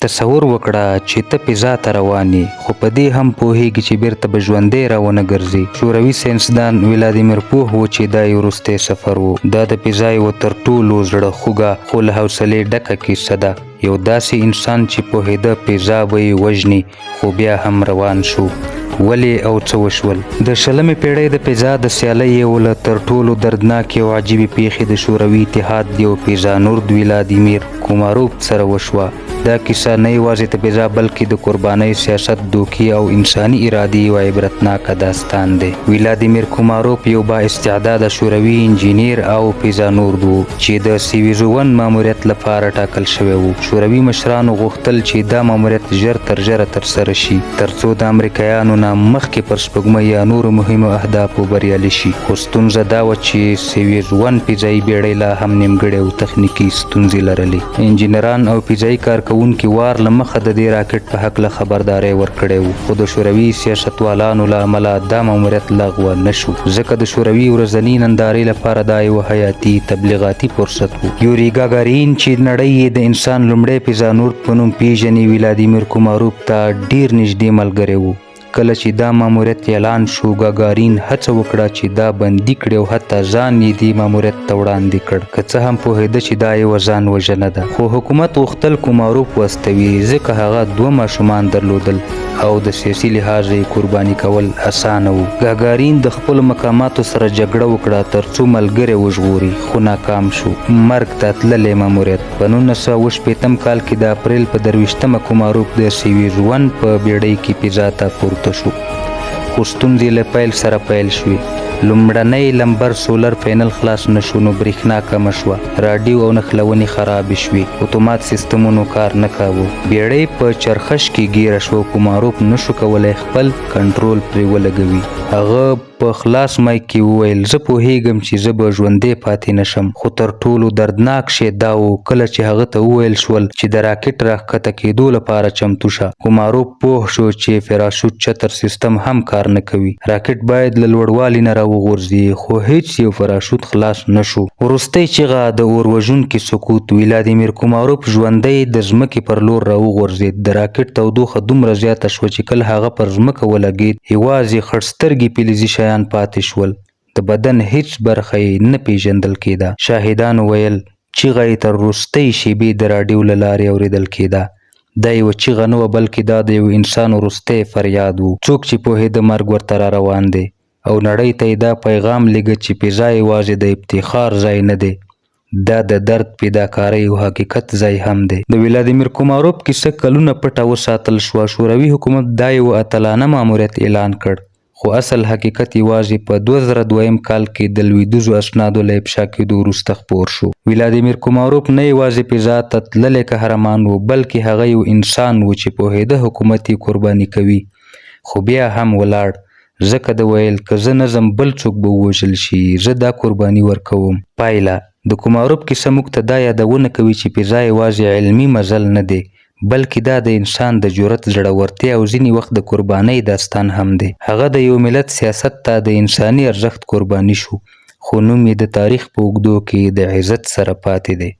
تصور وکړه چې ته فضا ته روان یې، خو په دې هم پوهېږي چې بیرته به ژوندی راونه ګرځي. شوروي ساینسدان ولادیمیر پوه و چې دا یو وروستی سفر و. دا د فضا یوه تر ټولو زړه خوږه خو له حوصلې ډکه کیسه ده. یو داسې انسان چې پوهېده فضا به یې وژني، خو بیا هم روان شو. ولې او څه وشول؟ د 20مې پېړۍ د فضا د سیالۍ یو له تر ټولو دردناکې او عجیبې پیښې د شوروي اتحاد د یو فضانورد ولادیمیر کوماروف سره وشوه. دا کیسه نه یوازې د فضا بلکې د قربانۍ، سیاست، دوکې او انساني ارادې یو عبرتناکه داستان دی. ولادیمیر کوماروف یو با استعداده شوروي انجینیر او فضانورد و چې د سویزو 1 ماموریت لپاره ټاکل شوی و. شوروي مشرانو غوښتل چې دا ماموریت ژر تر ژره ترسره شي ترڅو د امریکایانو نه مخکې پر سپوږمۍ یا نورو مهمو اهدافو بریالي شي. خو ستونزه دا وه چې سویز 1 فضایي بیړۍ لا هم نیمګړې او تخنیکي ستونزې لرلې. انجینران او فضایي کارکوونکي وار له مخه د دې راکټ په هکله خبرداری ورکړی و، خو د شوروي سیاستوالانو له امله دا ماموریت لغوه نه شو، ځکه د شوروي ورځنۍ نندارې لپاره دا یو حیاتي تبلیغاتي فرصت و. یوري ګاګارین چې نړۍ یې د انسان لومړی فضانورد په نوم پیژني، ولادیمیر کوماروف ته ډیر نږدې ملګری و. کله چې دا ماموریت اعلان شو، ګاګارین هڅه وکړه چې دا بندي کړي او حتی ځان یې دې ماموریت ته وړاندې کړ، که څه هم پوهېده چې دا یوه ځان وژنه ده. خو حکومت غوښتل کوماروف واستوي، ځکه هغه 2 ماشومان درلودل او د سیاسي لحاظه یې قرباني کول اسانه و. ګاګارین د خپلو مقاماتو سره جګړه وکړه ترڅو ملګری وژغوري، خو ناکام شو. مرګ ته تللی ماموریت. په 19شپېتم کال کې د اپریل په 23مه کوماروف د سویز 1 په بیړۍ کې فضا ته پورته شو. خو ستونزې له پیل سره پیل شوې. لومړنی لمبر سولر پینل خلاص نشو، نو برېښنا کمه شوه، راډیو او نښلونې خرابې شوې، اتومات سیستمونو کار نه کاوه، بیړۍ په چرخش کې ګیره شوه. کوماروف نشو کولی خپل کنټرول پرې ولګوي. هغه په خلاص مایک کې وویل، زه پوهېږم چې زه به ژوندی پاتې نشم. خو تر ټولو دردناک شی دا و کله چې هغه ته وویل شول چې د راکټ راښکته کېدو لپاره چمتو شه. کوماروف پوه شو چې فراشوټ چتر سیستم هم کار نه کوي. راکټ باید له لوړوالي نه راوغورځي، خو هیڅ یو فراشوټ خلاص نشو. وروستۍ چیغه د اور وژونکي سقوط. ولادیمیر کوماروف ژوندی د ځمکې پر لور راوغورځېد. د راکټ تودوخه دومره زیاته شوه چې کله هغه پر ځمکه ولګېد، یوازې خړسترګي فلزي شیان پاتې شول. د بدن هیڅ برخه یې نه پیژندل کېده. شاهدانو ویل چیغه یې تر وروستۍ شېبې د راډیو له لارې اورېدل کېده. دا یوه چیغه نه وه، بلکې دا د یو انسان وروستی فریاد و. څوک چې پوهېده مرګ ورته را روان دی، او نړۍ ته یې دا پیغام لیږه چې فضا یوازې د افتخار ځای نه دی، دا د درد، فداکارۍ او حقیقت ځای هم دی. د ولادیمیر کوماروف کیسه کلونه پټه وساتل شوه. شوروي حکومت دا یو اتلانه ماموریت اعلان کړ، خو اصل حقیقت یوازې په 2002 کال کې د لویدیځو اسنادو له افشا کېدو وروسته خپور شو. ولادیمیر کوماروف نه یوازې فضا ته تللی قهرمان و، بلکې هغه یو انسان و چې پوهېده حکومت یې قرباني کوي، خو بیا هم ولاړ، ځکه د ویل که زه نه ځم بل څوک به ووژل شي، زه دا قرباني ورکوم. پایله: د کوماروف کیسه موږ ته دا یادونه کوي چې فضا یوازې علمي مزل نه دی، بلکې دا د انسان د جرأت، زړورتیا او ځینې وخت د قربانۍ داستان هم دی. هغه د یو ملت سیاست ته د انساني ارزښت قرباني شو، خو نوم یې د تاریخ په اوږدو کې د عزت سره پاتې دی.